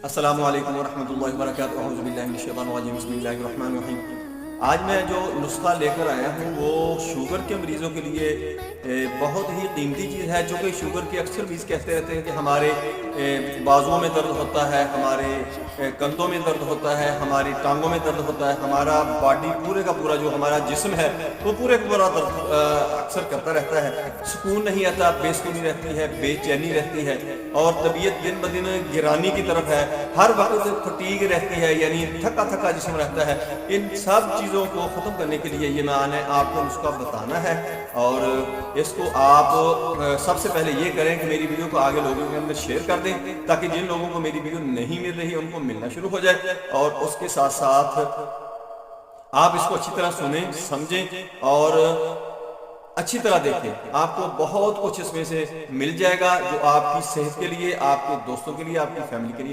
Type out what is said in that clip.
السلام علیکم ورحمۃ اللہ وبرکاتہ، اعوذ باللہ من الشیطان الرجیم، بسم اللہ الرحمن الرحیم۔ آج میں جو نسخہ لے کر آیا ہوں وہ شوگر کے مریضوں کے لیے بہت ہی قیمتی چیز ہے، جو کہ شوگر کے اکثر مریض کہتے رہتے ہیں کہ ہمارے بازوؤں میں درد ہوتا ہے، ہمارے کندھوں میں درد ہوتا ہے، ہماری ٹانگوں میں درد ہوتا ہے، ہمارا باڈی پورے کا پورا جو ہمارا جسم ہے وہ پورے کا پورا درد اکثر کرتا رہتا ہے، سکون نہیں آتا، بے سکونی رہتی ہے، بے چینی رہتی ہے اور طبیعت دن بدن گرانی کی طرف ہے، ہر وقت فٹیگ رہتی ہے، یعنی تھکا تھکا جسم رہتا ہے۔ ان سب چیزوں کو ختم کرنے کے لیے یہ میں نے آپ کو نسخہ بتانا ہے، اور اس کو آپ سب سے پہلے یہ کریں کہ میری ویڈیو کو آگے لوگوں کے اندر شیئر کر دیں، تاکہ جن لوگوں کو میری ویڈیو نہیں مل رہی ان کو ملنا شروع ہو جائے، اور اس کے ساتھ ساتھ آپ اس کو اچھی طرح سنیں، سمجھیں اور اچھی طرح دیکھیں۔ آپ کو بہت کچھ اس میں سے مل جائے گا جو آپ کی صحت کے لیے، آپ کے دوستوں کے لیے، آپ کی فیملی کے لیے